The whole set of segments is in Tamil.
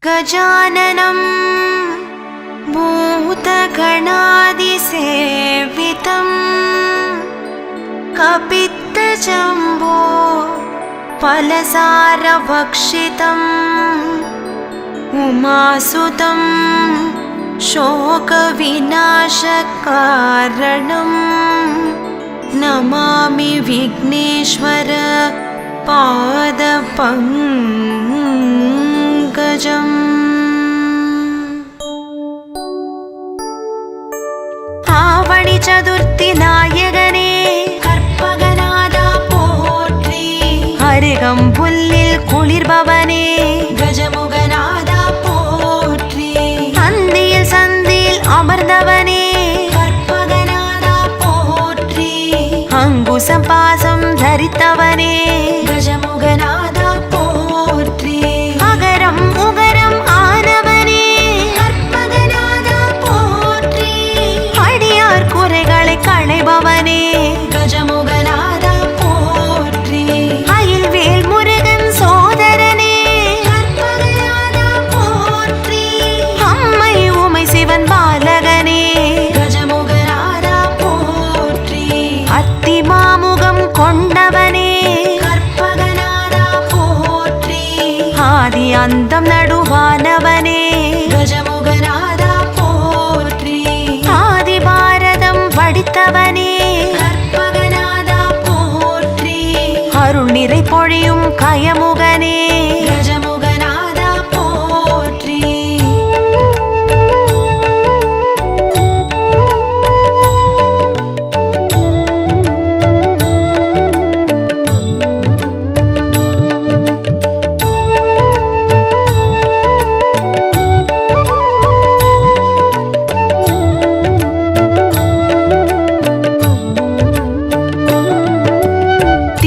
गजाननं भूतगणादिसेवितं कपित्तजम्बो फलसारभक्षितम् उमासुतं शोकविनाशकारणं नमामि विघ्नेश्वर पादपङ्कजम्। आवणि चतुर्थी नायकने कर्पगनादा पोट्री अरुगम्पुल्लिल कुलिर्बवने गजमुगनादा पोट्री अन्दियिल सन्दिल अमर्ந்தவனே कर्पगनादा पोट्री अंगुसं पासं धरितवने गजमुगनादा पोट्री अगरं उगरं आनवने कर्पगनादा पोट्री अडियार कुறைகளை களைபவனே गजमुगनादा पोट्री अयिल्वेल मुरुगन सोदरने कर्पगनादा पोट्री अम्मै उमै सिवन बालगने गजमुगनादा पोट्री अत्तिमामुகம் கொண்டவனே कर्पगनादा पोट्री आदि अंतम नडुवानवने गजमुगनादा पोट्री आदि भारतम वडितवने कर्पगनादा पोट्री अरुள் निறை பொழியும் கயமுகனே गजमुगनादा पोट्री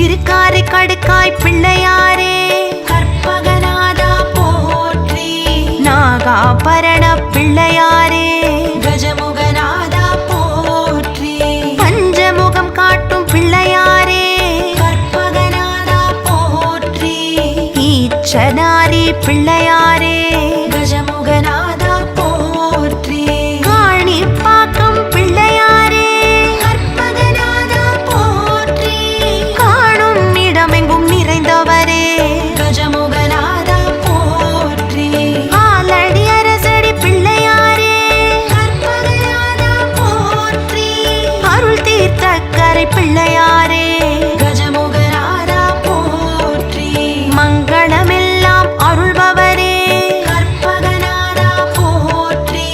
திருக்காரைக்கடுக்காய் பிள்ளையாரே கற்பகநாதா போற்றி நாகாபரண பிள்ளையாரே கஜமுகநாதா போற்றி பஞ்சமுகம் காட்டும் பிள்ளையாரே கற்பகநாதா போற்றி ஈச்சனாரி பிள்ளையாரே கஜமுகநாதா போற்றி காணிப்பாக்கம் பிள்ளையாரே கற்பகநாதா போற்றி காணும் இடமெங்கும் நிறைந்தவரே கஜமுகநாதா போற்றி ஆலடி அரசடி பிள்ளையாரே கற்பகநாதா போற்றி அருள் தீர்த்தக்கரை பிள்ளையாரே கஜமுகநாதா போற்றி மங்களமெல்லாம் அருள்பவரே கற்பகநாதா போற்றி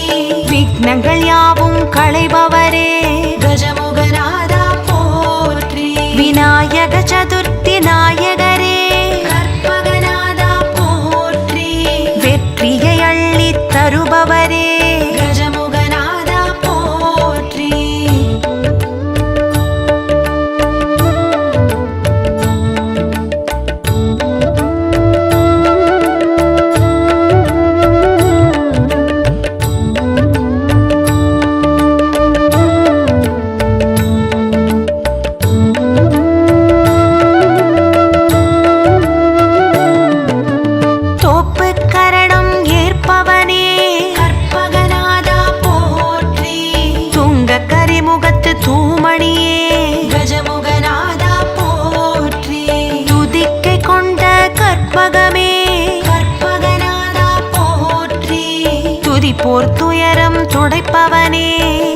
விக்னங்கள் யாவும் களைபவரே கஜமுகநாதா போற்றி விநாயக சதுர்த்தி நாயகரே கற்பகநாதா போற்றி வெற்றியை அள்ளித் தருபவரே கஜமுகநாதா போற்றி தோப்பு கரணம் ஏற்பவனே கற்பகநாதா போற்றி துங்க கரிமுகத்து தூமணியே கஜமுகநாதா போற்றி துதிக்கை கொண்ட கற்பகமே கற்பகநாதா போற்றி துதிப்போர் துயரம் துடைப்பவனே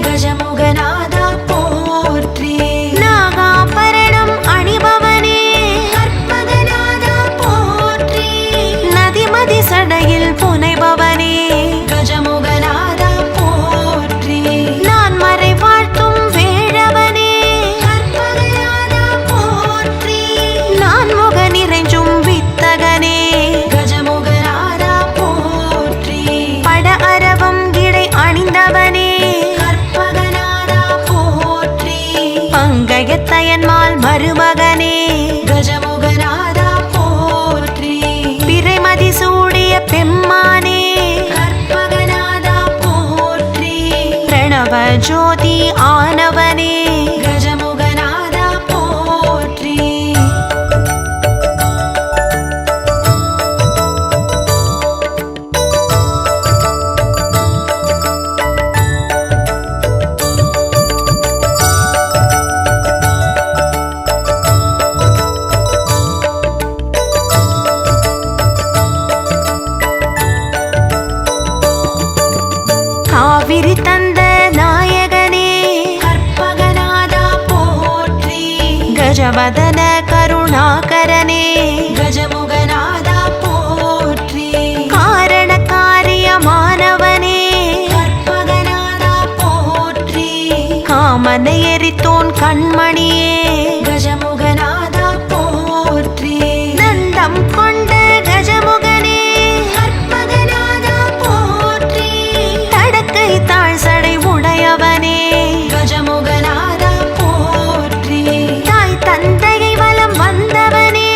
கஜமுகநாதா போற்றி நாகாபரணம் அணிபவனே கற்பகநாதா போற்றி நதிமதி சடையில் புனைபவனே கஜமுகநாதா போற்றி நான் மறை வாழ்த்தும் வேழவனே கற்பகநாதா போற்றி நான் முக நிறைஞ்சும் வித்தகனே கஜமுகநாதா போற்றி பட அரவம் இடை அணிந்தவனே கற்பகநாதா போற்றி பங்கயத்தயன்மால் மருமகனே கஜமுகநாதா போற்றி பிறைமதி சூடிய பெம்மானே கற்பகநாதா போற்றி பிரணவ ஜோதி ஆனவனே கஜமுகநாதா போற்றி கஜவதன கருணாகரனே கஜமுகநாதா போற்றி. காரண காரியமானவனே கற்பகநாதா போற்றி. காமனை எரித்தோன் கண்மணியே கஜமுகநாதா போற்றி. நந்தம் கொண்ட கஜமுகனே கற்பகநாதா போற்றி. தடக்கை தாழ் சடை உடையவனே கஜமுகநாதா போற்றி. தாய் தந்தையை வலம் வந்தவனே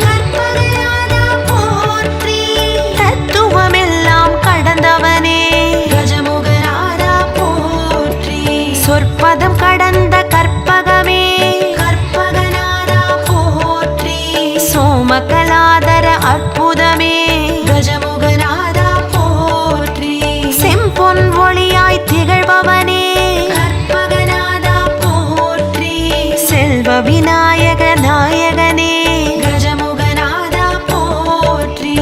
கற்பகநாதா போற்றி. தத்துவமெல்லாம் கடந்தவனே கஜமுகநாதா போற்றி. சொற்பதம் கடந்த கற்பகமே கற்பகநாதா போற்றி. சோமகலாதர அற்புதமே கஜமுகநாதா போற்றி. செம்பொன் ஒளியாய் திகழ்பவனே கற்பகநாதா போற்றி. செல்வ விநாயக நாயகனே கஜமுகநாதா போற்றி.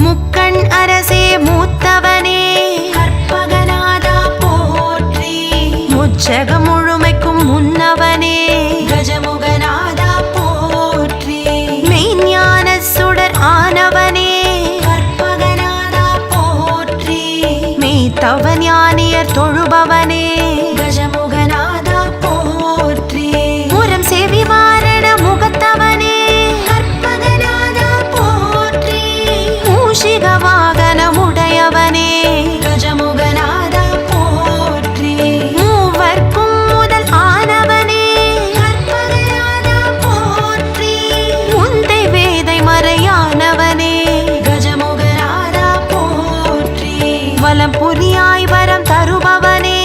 முக்கண் அரசே மூத்தவனே கற்பகநாதா போற்றி. முச்சகம் முழுமைக்கும் முன்னவனே கஜமுகநாதா போற்றி. மெய்ஞான சுடர் ஆனவனே கற்பகநாதா போற்றி. மெய்த்தவ ஞானியர் தொழுபவனே கஜமுகநாதா போற்றி. முரம் செவி வாரண முகத்தவனே கற்பகநாதா போற்றி. மூஷிக வாகனமுடையவனே கஜமுகநாதா போற்றி. மூவர்க்கும் முதல் ஆனவனே கற்பகநாதா போற்றி. முந்தை வேதை மறையானவனே கஜமுகநாதா போற்றி. வலம் புரியாய் வரம் தருபவனே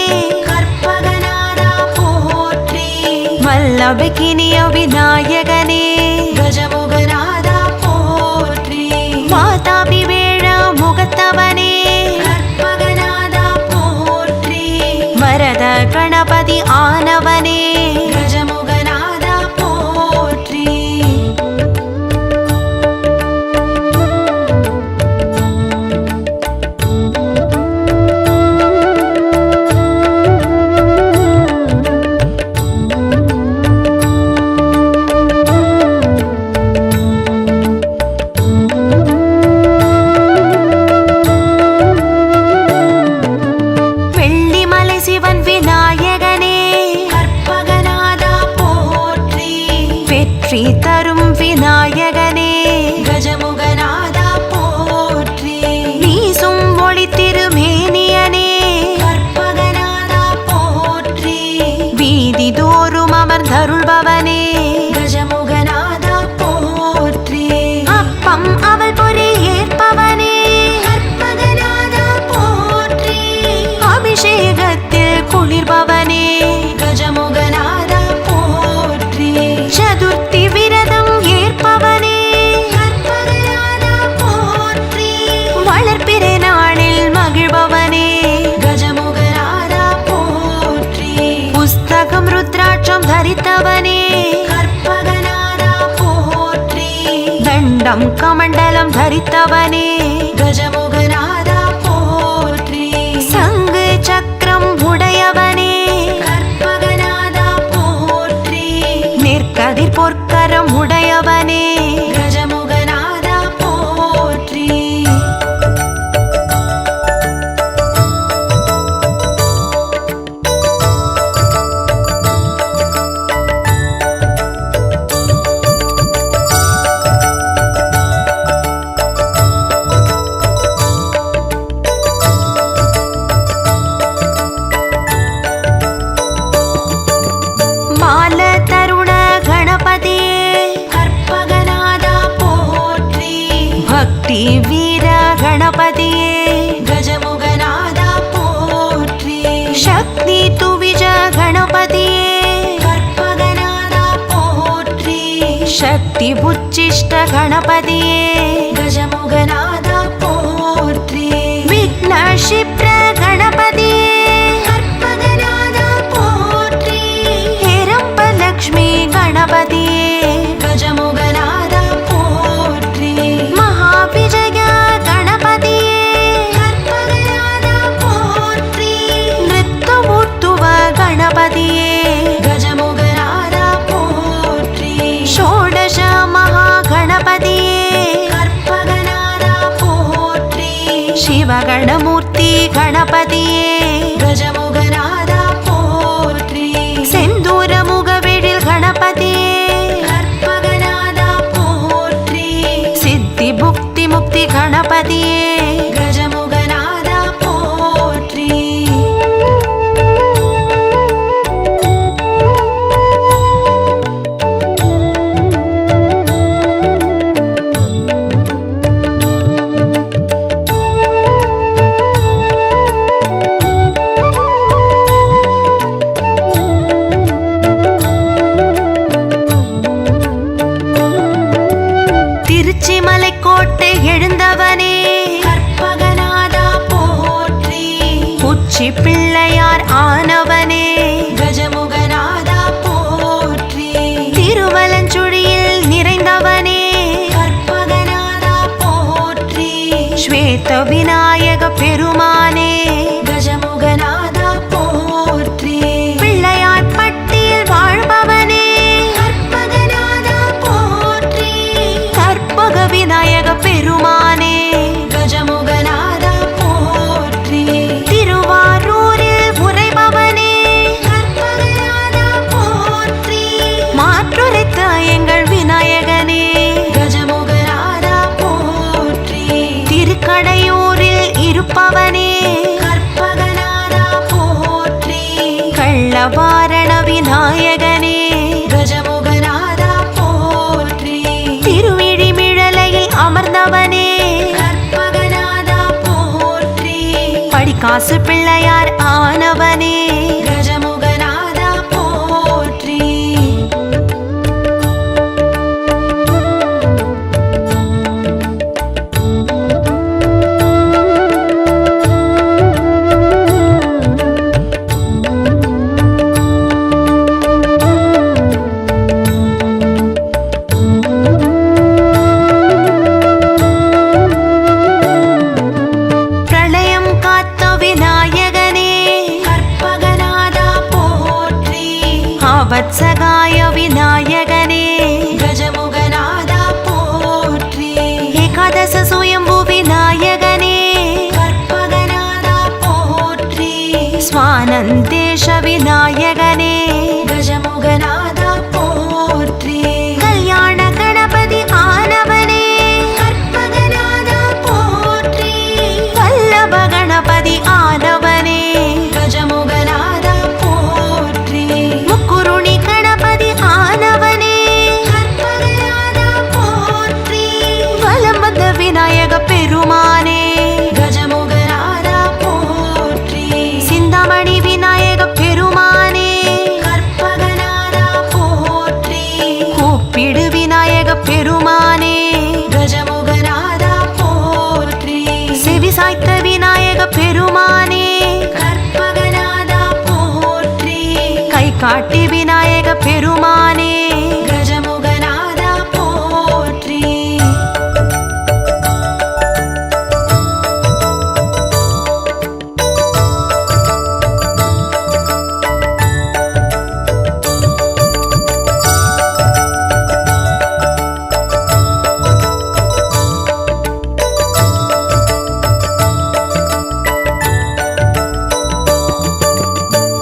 கற்பகநாதா போற்றி. வல்லபகினிய விநாயகனே கஜமுகநாதா போற்றி. வாதாபி வேழ முகத்தவனே கற்பகநாதா போற்றி. வரத கணபதி ஆனவனே கஜமுகநாதா போற்றி. வெள்ளிமலை சிவன் விநாயகனே கற்பகநாதா போற்றி. வெற்றி தரும் விநாயகனே கஜமுகநாதா போற்றி. வீசும் ஒளி திருமேனியனே கற்பகநாதா போற்றி. வீதி தோறும் அமர்ந்தருள்பவனே கஜமுகநாதா போற்றி. அப்பம் அவள் பொறி ஏற்பவனே கற்பகநாதா போற்றி. அபிஷேகத்தில் குளிர்பவனே கஜமுகநாதா போற்றி. சதுர்த்தி விரதம் ஏற்பவனே கற்பகநாதா போற்றி. வளர்ப்பிறை நாளில் மகிழ்பவனே கஜமுகநாதா போற்றி. புஸ்தகம் ருத்ராட்சம் தரித்தவனே கற்பகநாதா போற்றி. தண்டம் கமண்டலம் தரித்தவனே கஜமுகநாதா போற்றி. சங்கு சக்கரம் உடையவனே கற்பகநாதா போற்றி. நெற்கதிர் பொற்கரம் உடையவனே கஜமுகநாதா போற்றி. பால தருண கணபதியே கற்பகநாதா போற்றி. பக்தி வீர கணபதியே கஜமுகநாதா போற்றி. சக்தி துவிஜ கணபதியே கற்பகநாதா போற்றி. சக்தி உச்சிஷ்ட கணபதியே கஜமுகநாதா போற்றி. க்ஷிப்ரகணபதியே கற்பகநாதா போற்றி. ஹேரம்பலக்ஷ்மி கணபதியே கஜமுகநாதா போற்றி. மகாவிஜய கணபதியே கற்பகநாதா போற்றி. நிருத்தமூர்த்துவ கணபதியே கஜமுகநாதா போற்றி. ஷோடಶ மகாகணபதியே கற்பகநாதா போற்றி. சிவகணமூர்த்தி கணபதியே கஜமுகநாதா போற்றி. செந்தூர முகவெழில் கணபதியே கற்பகநாதா போற்றி. சித்தி புக்தி முக்தி கணபதியே கஜமுகநாதா போற்றி. திருச்சிமலைக்கோட்டை எழுந்தவனே கற்பகநாதா போற்றி. உச்சி பிள்ளையார் ஆனவனே கஜமுகநாதா போற்றி. திருவலஞ்சுழியில் நிறைந்தவனே கற்பகநாதா போற்றி. ஸ்வேத விநாயக பெருமானே கஜமுகநாதா போற்றி. பிள்ளையார் பட்டியில் வாழ்பவனே கற்பகநாதா போற்றி. கற்பக விநாயக பெருமானே கஜமுகநாதா போற்றி. திருவாரூரில் உறைபவனே கற்பகநாதா போற்றி. மாற்றுரைத்த எங்கள் விநாயகனே கஜமுகநாதா போற்றி. திருக்கடையூரில் இருப்பவனே கற்பகநாதா போற்றி. கள்ளவாரண விநாயகனே கஜமுகநாதா போற்றி. திருவிழிமிழலையில் அமர்ந்தவனே கற்பகநாதா போற்றி. படிக்காசு பிள்ளையார் ஆனவனே கஜமுகநாதா போற்றி. பிரளயம் காத்த விநாயகனே கற்பகநாதா போற்றி. ஆவத்சகாய விநாயகனே கஜமுகநாதா போற்றி. ஏகாதச சுயம்பு விநாயகனே கற்பகநாதா போற்றி. ஸ்வானந்தேஷ விநாயகனே கஜமுகநாதா போற்றி. கல்யாண கணபதி ஆனவனே கற்பகநாதா போற்றி. வல்லப கணபதி ஆனவனே கஜமுகநாதா போற்றி. முக்குருணி கணபதி ஆனவனே கற்பகநாதா போற்றி. வலம் வந்த விநாயக பெருமானே கஜமுகநாதா போற்றி. சிந்தாமணி விநாயக பெருமானே கற்பகநாதா போற்றி. கூப்பிடு விநாயக பெருமானே கஜமுகநாதா போற்றி. செவிசாய்த்த விநாயக பெருமானே கற்பகநாதா போற்றி. கை காட்டி விநாயக பெருமானே கஜமுகநாதா போற்றி.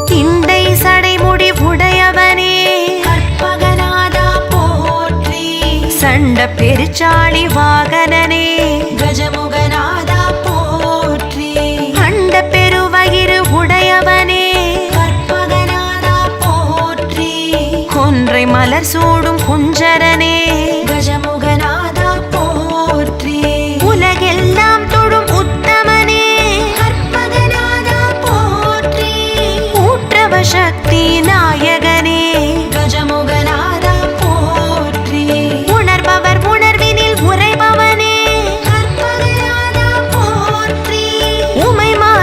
திண்டை சடைமுடி உடையவனே கற்பகநாதா போற்றி. சண்ட பெருச்சாளி வாகனனே கஜமுகநாதா போற்றி. அண்ட பெருவயிறு உடையவனே கற்பகநாதா போற்றி. கொன்றை மலர் சூடும் குஞ்சரனே கஜமுகநாதா போற்றி. உலகெல்லாம் தொடும் உத்தமனே கற்பகநாதா போற்றி. ஊற்றவ சக்தி நாயகனே கஜமுகநாதா போற்றி. உணர்பவர் உணர்வினில் உறைபவனே கற்பகநாதா போற்றி. உமைமா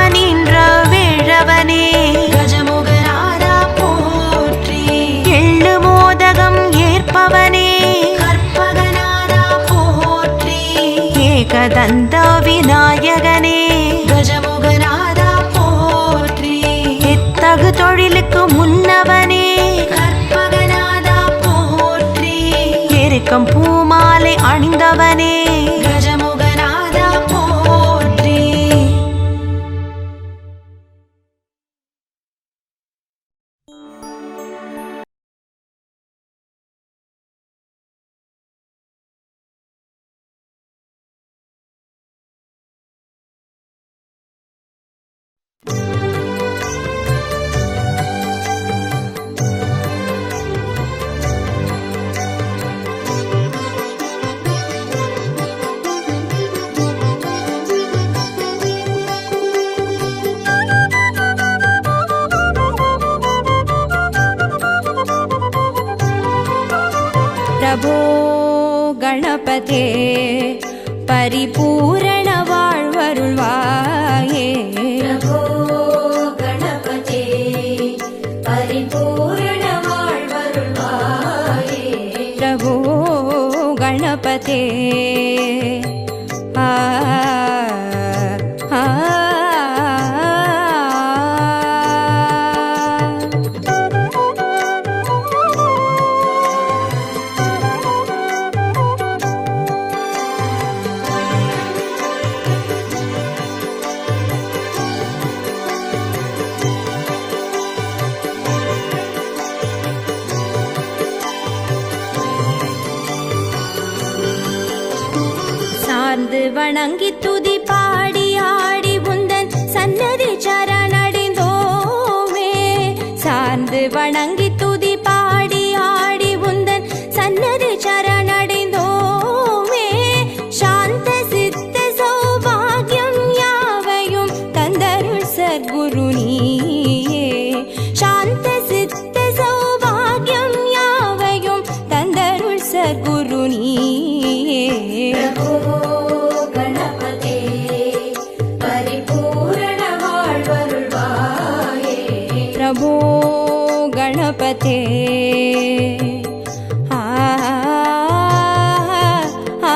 ஏகதந்த விநாயகனே கஜமுகநாதா போற்றி. எத்தகு தொழிலுக்கு முன்னவனே கற்பகநாதா போற்றி. எருக்கம் பூமாலை அணிந்தவனே கஜமுகநாதா போற்றி. प्रभो गणपते परिपूर्ण வாழ்வருள்வாயே. प्रभो गणपते परिपूर्ण வாழ்வருள்வாயே. प्रभो गणपते आ आ சார்ந்து வணங்கி துதி பாடி ஆடி உந்தன் சன்னதி சரணடைந்தோமே. சார்ந்து வணங்கி துதி பாடி ஆடி உந்தன் சன்னதி சரணடைந்தோமே. சாந்த சித்த சௌபாகியம் யாவையும் தந்தருள் சத்குரு நீயே. சாந்த சித்த சௌபாகியம் யாவையும் தந்தருள் சத்குரு நீயே. प्रभो गणपते परिपूर्ण வாழ்வருள்வாயே. प्रभो गणपते आ आ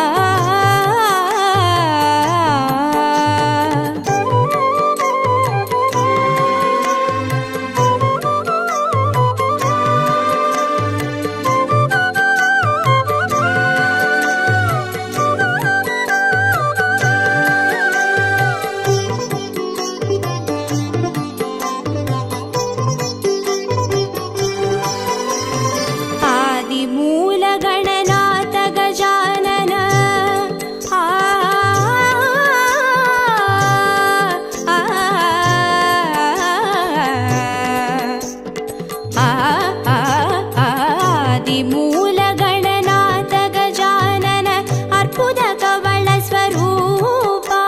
आदिमूल गणनाथ गजानन आ आ आ आदिमूल गणनाथ गजानन अर्पुद कवल स्वरूपा.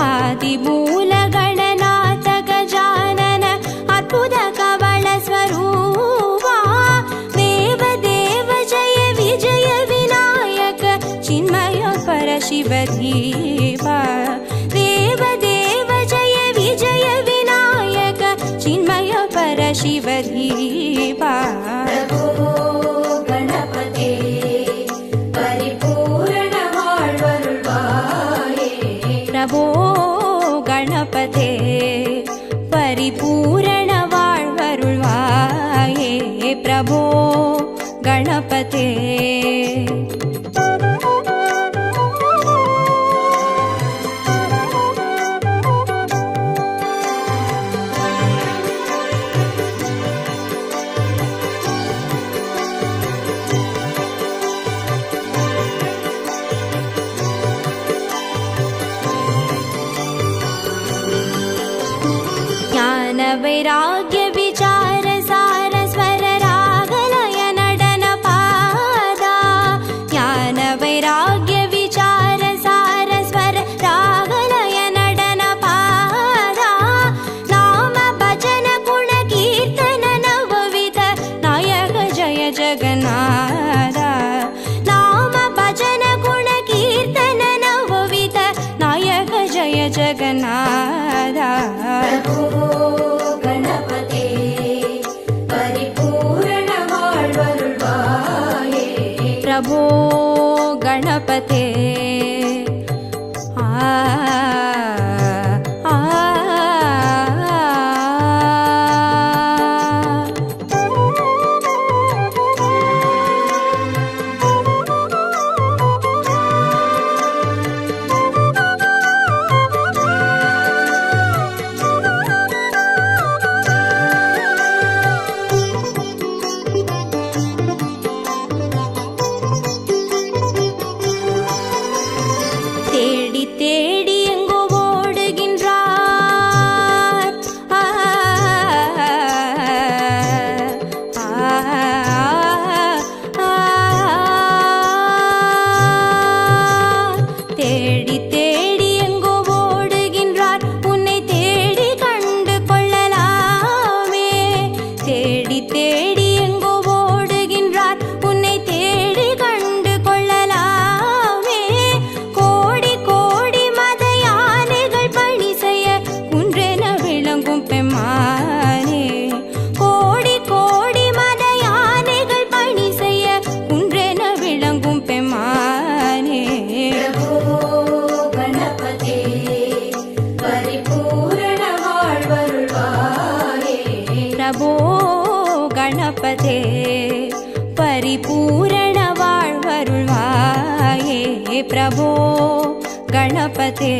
आदिमूल गणनाथ गजानन अर्पुद कवल स्वरूपा. देव जय विजय विनायक चिन्मय परशिवधीपा. देव जय विजय विनायक चिन्मय परशिवधीपा. प्रभो गणपते परिपूर्ण வாழ்வருள்வாயே. प्रभो गणपते परिपूर्ण வாழ்வருள்வாயே. प्रभो गणपते ज्ञान वैराग्य विचार सार स्वर रागलय नडन पादा. ज्ञान वैराग्य विचार सार स्वर रागलय नडन पादा. नाम भजन गुण कीर्तन नवविध नायक जय जगन्नाथ. नाम भजन गुण कीर्तन नवविध नायक जय जगन्नाथ. प्रभो गणपते परिपूर्ण வாழ்வருள்வாயே. प्रभो गणपते गणपते परिपूर्ण वाळ्वरुळ्वाये प्रभो गणपते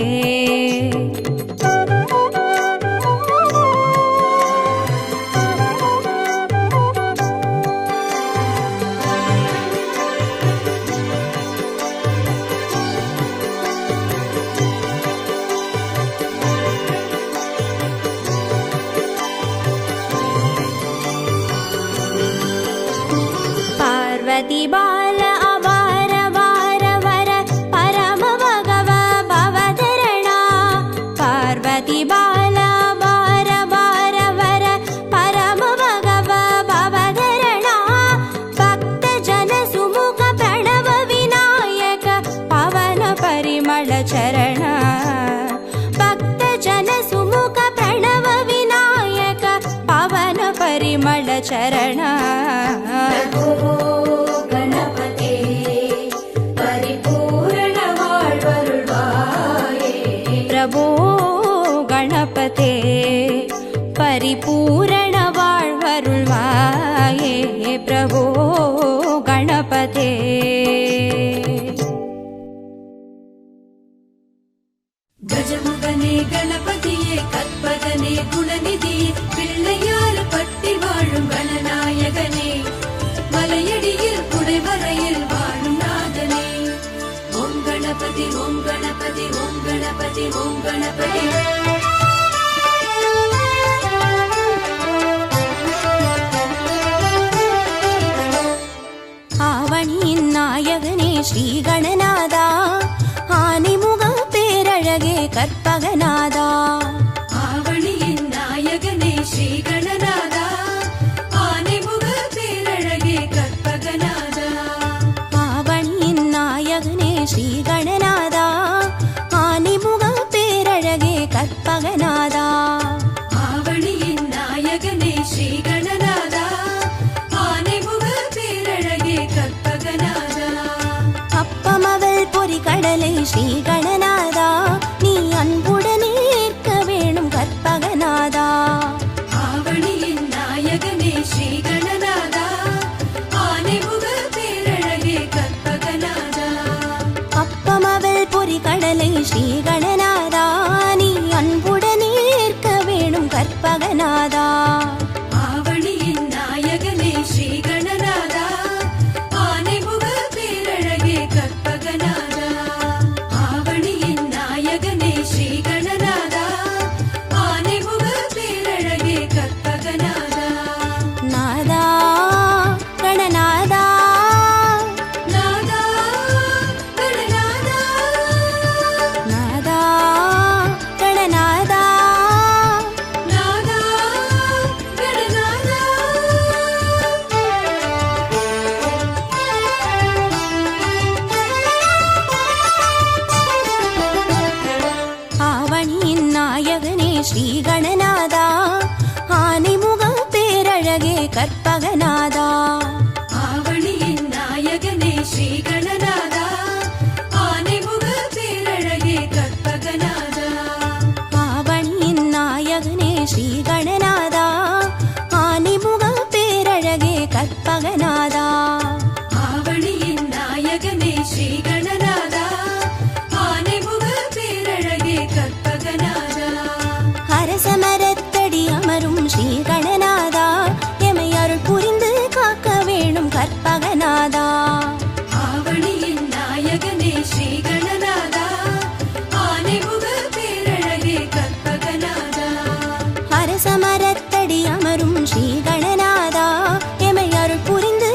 पार्वती बाल अवार वार वर परम भगव भवधरणा पार्वती बाल अवार वार वर परम भगव भवधरणा भक्त जन सुमुख प्रणव विनायक पवन परिमळ चरण भक्त जन सुमुख प्रणव विनायक पवन परिमळ चरण गणपते परिपूर्ण वाळ्वरुळ्वाये प्रभो गणपते परिपूर्ण वाळ्वरुळ्वाये प्रभो गणपते கஜமுகனே கணபதியே கற்பகனே குணநிதி பிள்ளையார் பட்டி வாழும் கணநாயகனே மலையடியில் குடைவரையில் வாழும் நாதனே ஓம் கணபதி ஓம் கணபதி ஓம் கணபதி ஓம் கணபதி ஆவணியின் நாயகனே ஸ்ரீ கணநாதா ஆனிமுக பேரழகே கற்பகநாதா ஆவணியின் நாயகனே ஸ்ரீ கணநாதா ஆனைமுக பேரழகே கற்பகநாதா ஆவணியின் நாயகனே ஸ்ரீ கணநாதா ஆனிமுக பேரழகே கற்பகநாதா ஆவணியின் நாயகனே ஸ்ரீ கணநாதா ஆனைமுக பேரழகே கற்பகநாதா அப்பமவள் பொறி கடலை ஸ்ரீ கணநாதா நீ அன்புடனே ஏற்க வேணும் கற்பகநாதா ஆவணியின் நாயகனே ஸ்ரீ கணநாதா ஆனைமுக பேரழகே கற்பகநாதா அப்பமவள் பொறி கடலை ஸ்ரீ கணநாதா நீ அன்புடனே ஏற்க வேணும் கற்பகநாதா ஆவணியின் நாயகனே ஸ்ரீ கணநாதா ஆனைமுக பேரழகே கற்பகநாதா ஆவணியின் நாயகனே ஸ்ரீ கணநாதா ஆனைமுக பேரழகே கற்பகநாதா நாதா கணநாதா நாதா கணநாதா நாதா கணநாதா நாதா கணநாதா ஆவணியின் நாயகனே ஸ்ரீ கணநாதா ஆனைமுக பேரழகே கற்பகநாதா ஆவணியின் நாயகனே ஸ்ரீ கணநாதா ஆனைமுக பேரழகே கற்பகநாதா ஆவணியின் நாயகனே ஸ்ரீ கணநாதா ஆனைமுக பேரழகே கற்பகநாதா ஆவணியின் நாயகனே ஸ்ரீ கணநாதா ஆனைமுக பேரழகே கற்பகநாதா அரசமரத்தடி அமரும் ஸ்ரீ கணநாதா எமை அருள் புரிந்து காக்க வேணும் கற்பகநாதா ஆவணியின் நாயகனே ஸ்ரீ கணநாதா ஆனைமுக பேரழகே கற்பகநாதா அரசமரத்தடி அமரும் ஸ்ரீ கணநாதா எமை அருள் புரிந்து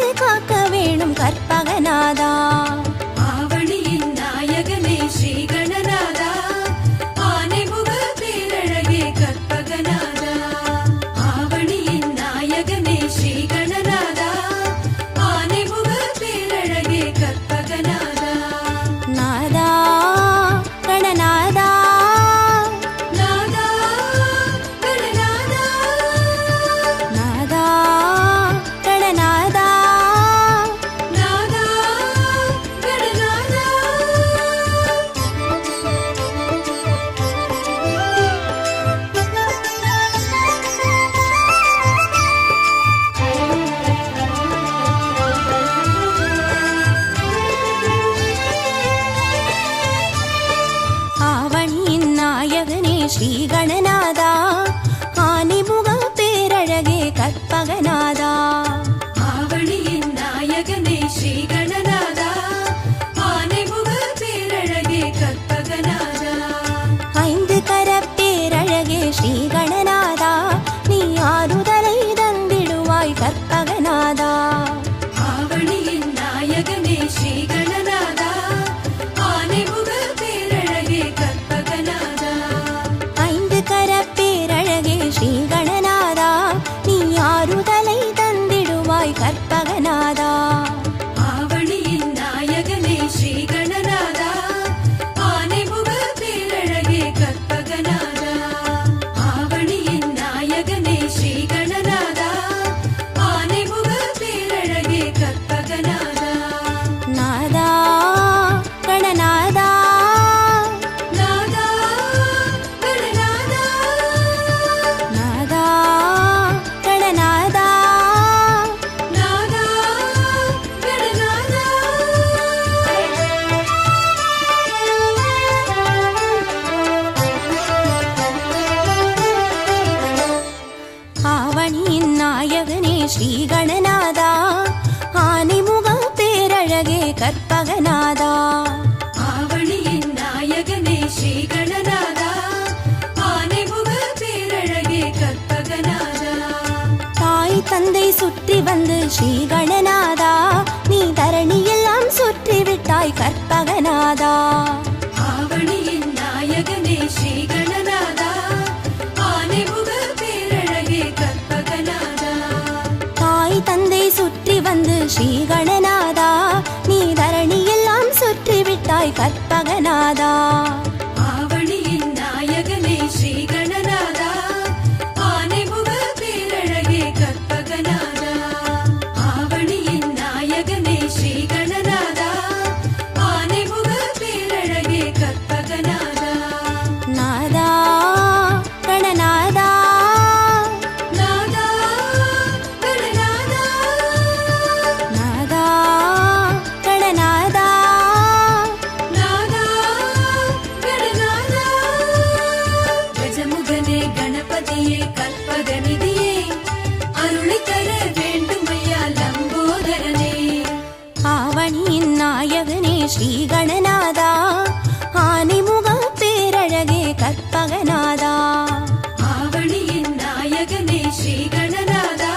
கற்பகநாதா. ஆவணியின் நாயகனே ஸ்ரீ கணநாதா, ஆனைமுக பேரழகே கற்பகநாதா. ஆவணியின் நாயகனே ஸ்ரீ கணநாதா, ஆனைமுக பேரழகே கற்பகநாதா. நாதா கணநாதா, நாதா கணநாதா, நாதா கணநாதா, நாதா கணநாதா. ஆவணியின் நாயகனே ஸ்ரீ கணநாதா, ஆனைமுக பேரழகே கற்பகநாதா. ஆவணியின் நாயகனே ஸ்ரீ கணநாதா, ஆனைமுக பேரழகே கற்பகநாதா. தாய் தந்தை சுற்றி வந்து ஸ்ரீ கணநாதா, நீ தரணியெல்லாம் சுற்றி விட்டாய் கற்பகநாதா. ஆவணியின் நாயகனே ஸ்ரீ கணநாதா, ஆனைமுக பேரழகே கற்பகநாதா. தாய் தந்தை சுற்றி வந்து ஸ்ரீ கணநாதா, நீ தரணியெல்லாம் சுற்றி விட்டாய் கற்பகநாதா. ஆவணியின் நாயகனே ஸ்ரீ கணநாதா, ஆனைமுக பேரழகே கற்பகநாதா. ஆவணியின் நாயகனே ஸ்ரீ கணநாதா, ஆனைமுக பேரழகே கற்பகநாதா. நாதா கணநாதா, நாதா கணநாதா, நாதா கணநாதா, நாதா கணநாதா. கஜமுகனே கணபதியே கற்பகநிதியே, அருளை தர வேண்டுமையா லம்போதரனே. ஆவணியின் நாயகனே ஸ்ரீ கணநாதா, ஆனைமுக பேரழகே கற்பகநாதா. ஆவணியின் நாயகனே ஸ்ரீ கணநாதா,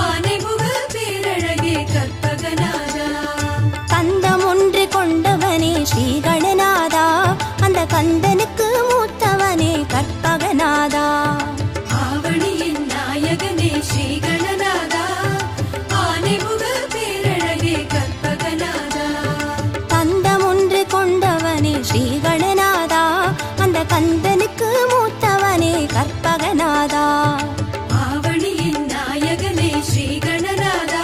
ஆனைமுக பேரழகே கற்பகநாதா. கந்தம் ஒன்று கொண்டவனே ஸ்ரீ கணநாதா, அந்த கந்தனுக்கு மூத்தவனே கற்பகநாதா. ஆவணியின் நாயகனே ஸ்ரீ கணநாதா, ஆனைமுக பேரழகே கற்பகநாதா. கந்தம் ஒன்று கொண்டவனே ஸ்ரீ கணநாதா, அந்த கந்தனுக்கு மூத்தவனே கற்பகநாதா. ஆவணியின் நாயகனே ஸ்ரீ கணநாதா,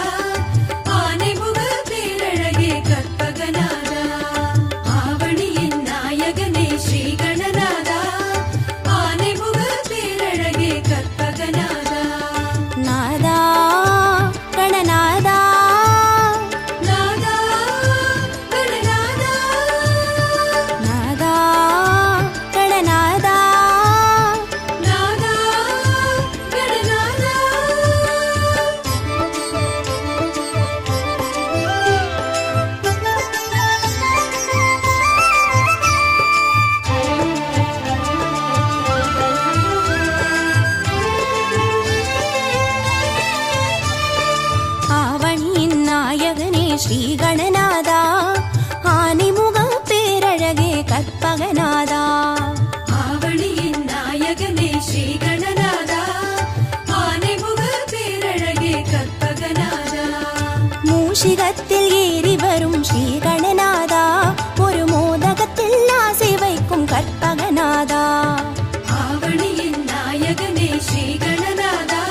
ஆனைமுக பேரழகே கற்பகநாதா. ஆவணியின் நாயகனே ஸ்ரீ கணநாதா, ஆனைமுக பேரழகே கற்பகநாதா. நாதா கணநாதா, நாதா கணநாதா, நாதா கணநாதா, நாதா கணநாதா. ஆவணியின் நாயகனே ஸ்ரீ கணநாதா, ஆனைமுக பேரழகே கற்பகநாதா. ஆவணியின் நாயகனே ஸ்ரீ கணநாதா, ஆனைமுக பேரழகே கற்பகநாதா. மூஷிகத்தில் ஏறி வரும் ஸ்ரீ கணநாதா, ஒரு மோதகத்தில் ஆசை வைக்கும் கற்பகநாதா. ஆவணியின் நாயகனே ஸ்ரீ கணநாதா,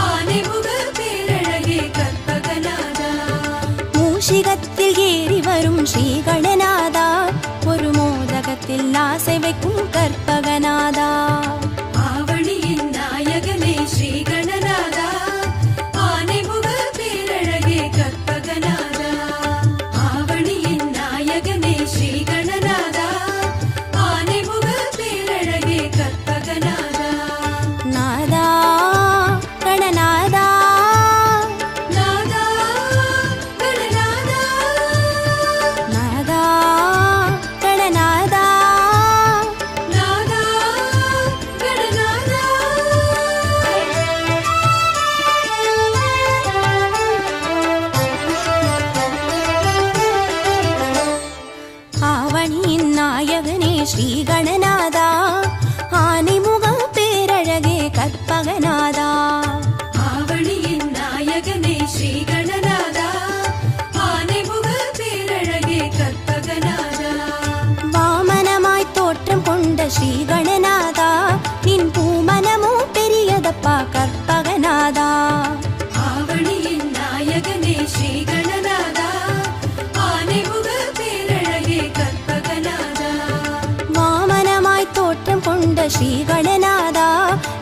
ஆனைமுக பேரழகே கற்பகநாதா. மூஷிகத்தில் ஏறி வரும் ஸ்ரீ கணநாதா, ஒரு மோதகத்தில் ஆசை வைக்கும் கற்பகநாதா. ஆவணியின் நாயகனே ஸ்ரீ கணநாதா, ஆனைமுக பேரழகே கற்பகநாதா. ஆவணியின் நாயகனே ஸ்ரீ கணநாதா, ஆனைமுக பேரழகே கற்பகநாதா. நாதா கணநாதா, நாதா கணநாதா, நாதா கணநாதா, நாதா ஸ்ரீ கணநாதா ஆனைமுக பேரழகே கற்பகநாதா வாமனமாய் தோற்றம் கொண்ட ஸ்ரீ கணநாதா நின் பூமனமோ பெரியதப்பா கற்பகநாதா ஆவணியின் நாயகனே ஸ்ரீ கணநாதா ஆனைமுக பேரழகே கற்பகநாதா வாமனமாய் தோற்றம் கொண்ட ஸ்ரீ கணநாதா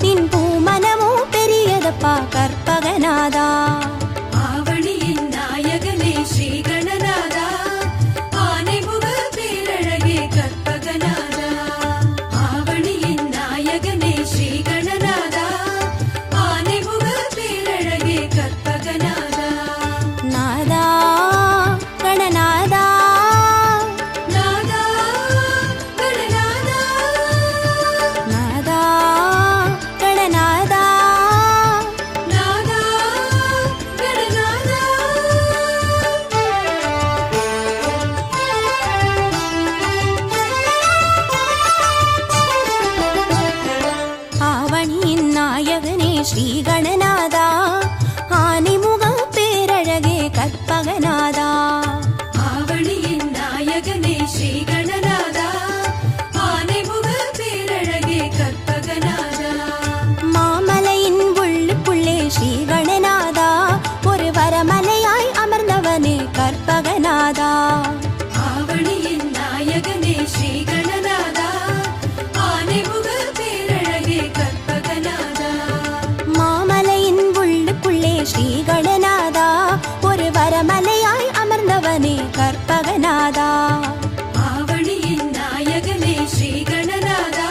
நின் பூமனமோ பெரியதப்பா கற்பகநாதா ஆவணியின் நாயகனே ஸ்ரீ கணநாதா ஆனைமுக பேரழகே கற்பகநாதா ஆவணியின் நாயகனே ஸ்ரீ கணநாதா ஆனைமுக பேரழகே கற்பகநாதா நாதா கணநாதா நாதா கணநாதா நாதா கணநாதா நாதா கணநாதா ஆவணியின் நாயகனே ஸ்ரீ கணநாதா ஆனைமுக பேரழகே கற்பகநாதா ஆவணியின் நாயகனே ஸ்ரீ கணநாதா ஆனைமுக பேரழகே கற்பகநாதா மாமலையின் உள்ளுக்குள்ளே ஸ்ரீ கணநாதா ஒரு வரமலையாய் அமர்ந்தவனே கற்பகநாதா ஆவணியின் நாயகனே ஸ்ரீ கணநாதா ஆனைமுக பேரழகே கற்பகநாதா மாமலையின் உள்ளுக்குள்ளே ஸ்ரீ கணநாதா ஒரு வரமலையாய் அமர்ந்தவனே கற்பகநாதா ஆவணியின் நாயகனே ஸ்ரீ கணநாதா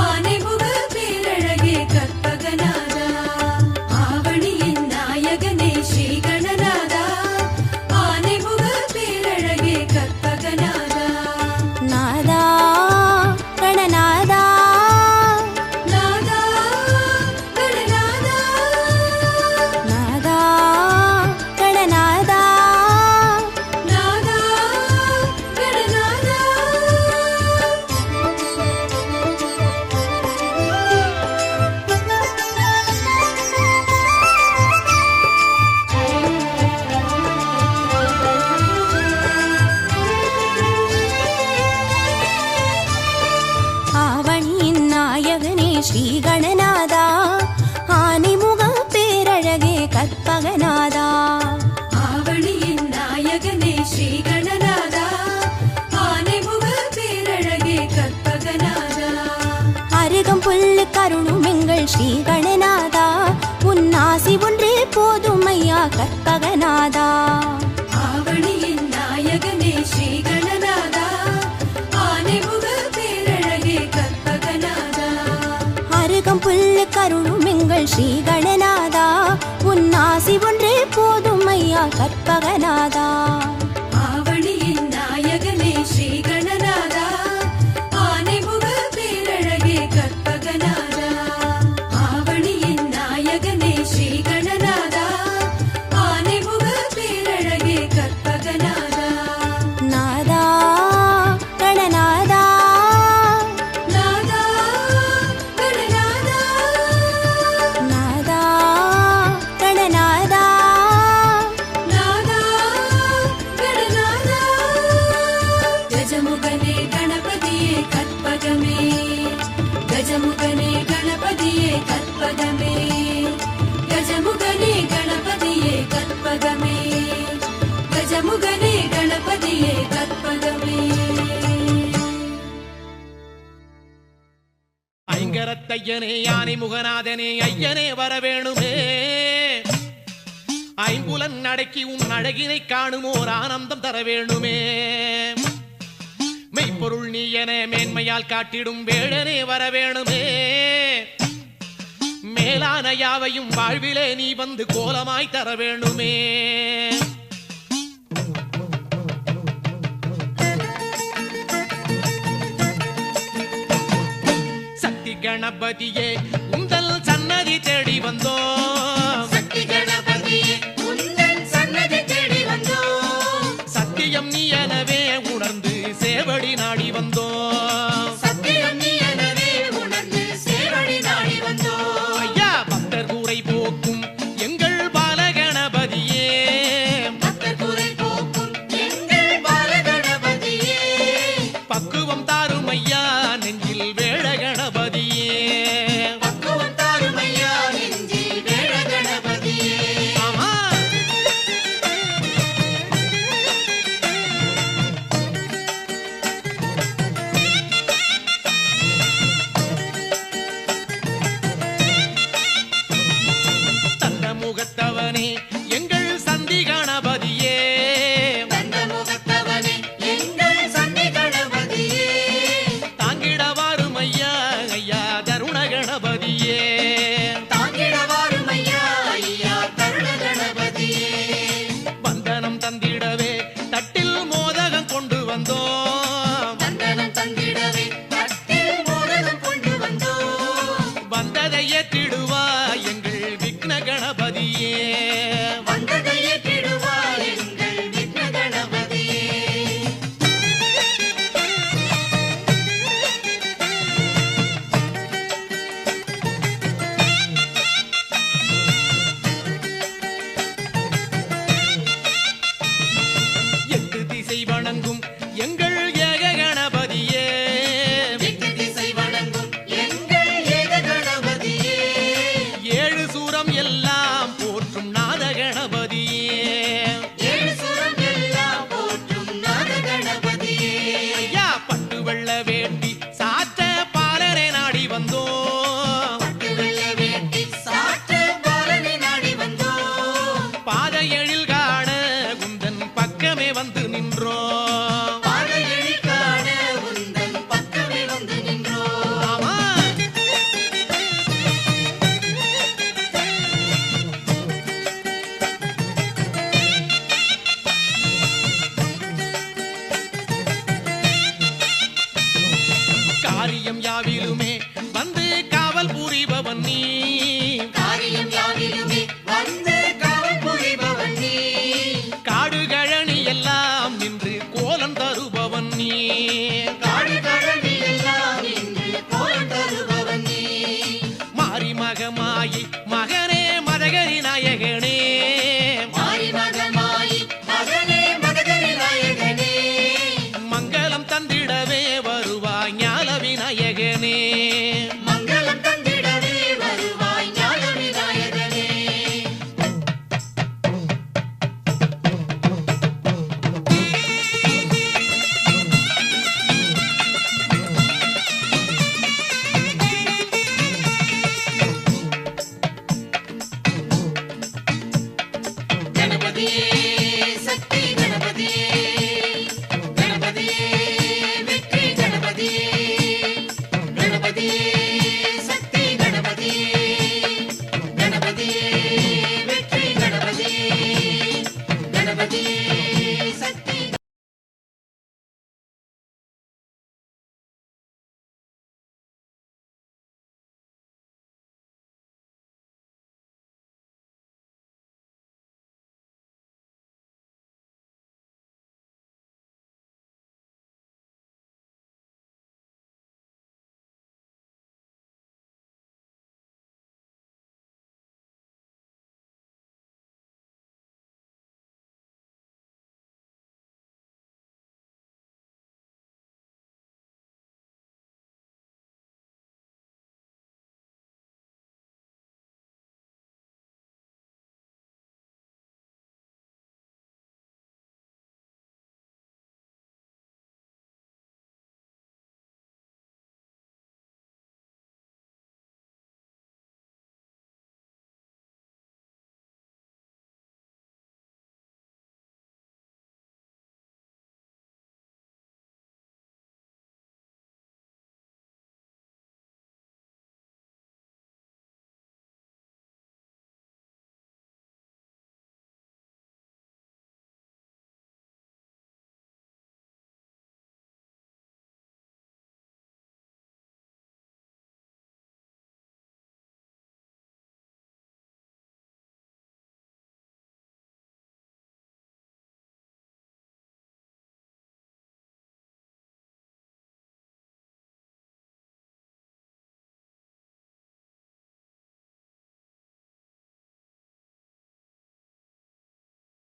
ஆனைமுக பேரழகே கற்பகநாதா ஆவணியின் நாயகனே ஸ்ரீ கணநாதா ஆனைமுக பேரழகே கற்பகநாதா நாதா கணநாதா நாதா கணநாதா நாதா கணநாதா நாதா கணநாதா ஆவணியின் நாயகனே ஸ்ரீ கணநாதா ஆனைமுக பேரழகே கற்பகநாதா ஆவணியின் நாயகனே ஸ்ரீ கணநாதா ஆனைமுக பேரழகே கற்பகநாதா அருகம் புல்லு கருணும் எங்கள் ஸ்ரீ கணநாதா உன் ஆசி ஒன்றே போதும் ஐயா கற்பகநாதா ஆவணியின் நாயகனே ஸ்ரீ கணநாதா ஆனைமுக பேரழகே கற்பகநாதா அருகம் புல்லு கருணும் எங்கள் ஸ்ரீ கணநாதா உன் ஆசி ஒன்றே போதும் ஐயா கற்பகநாதா ஆவணியின் நாயகனே ஸ்ரீ கணநாதா ஆனைமுக பேரழகே கற்பகநாதா ஆவணியின் நாயகனே ஸ்ரீ கணநாதா ஆனைமுக பேரழகே கற்பகநாதா நாதா கணநாதா நாதா கணநாதா நாதா கணநாதா நாதா கணநாதா கஜமுகனே கணபதியே கற்பகமே கஜமுகனே கணபதியே கற்பகமே கஜமுகனே கணபதியே கற்பகமே கஜமுகனே கணபதியே கற்பகமே ஐங்கரத்தையனே யானை முகநாதனே ஐயனே வரவேணுமே ஐம்புலன் அடக்கி உன் அழகினை காணுமோர் ஆனந்தம் தர வேணுமே மெய்ப்பொருள் நீ என மேன்மையால் காட்டிடும் வேடனே வரவேணுமே மேலான யாவையும் வாழ்விலே நீ வந்து கோலமாய் தர வேணுமே சக்தி கணபதியே உந்தல் சன்னதி தேடி வந்தோம் சக்தி கணபதியே உந்தன் சன்னதி தேடி வந்தோம் சத்தியம் நீ எனவே உணர்ந்து சேவடி நாடி வந்தோம் சத்தியம் நீ எனவே உணர்ந்து சேவடி நாடி வந்தோம் ஐயா பக்தர் கூரை போக்கும் எங்கள் பாலகணபதி கணபதியே ஏழு சுரம் எல்லாம் போற்றும் நாத கணபதியே ஐயா பட்டு வெள்ள வேண்டி சாத்த பாலனை நாடி வந்தோம் பட்டு வெள்ள வேட்டி சாற்ற பாலனை நாடி வந்தோம் பாத எழில் காண குந்தன் பக்கமே வந்து நின்றோம் பாதையழி காண உந்தன் பக்கமே வந்து நின்றோம் ஆமா காரியம் யாவிலுமே வந்து காவல் புரிபவன் நீ காரியம் யாவிலுமே வந்து காவல் புரிபவன் நீ காடு கழனி எல்லாம் நின்று கோலம் தருபவன் நீ காடு கழனி எல்லாம் நின்று கோலம் தருபவன் நீ மாறி மகமாயி மகனே மதகரி நாயகனே மாறி மகமாயி மகனே மதகரி நாயகனே மங்களம் தந்திடவே வருவாய் ஞான விநாயகனே மங்களம் தந்திடவே வருவாய் ஞான விநாயகனே கணபதியே சக்தி கணபதியே கணபதியே வெற்றி கணபதியே கணபதியே சக்தி கணபதியே கணபதியே வெற்றி கணபதியே கணபதியே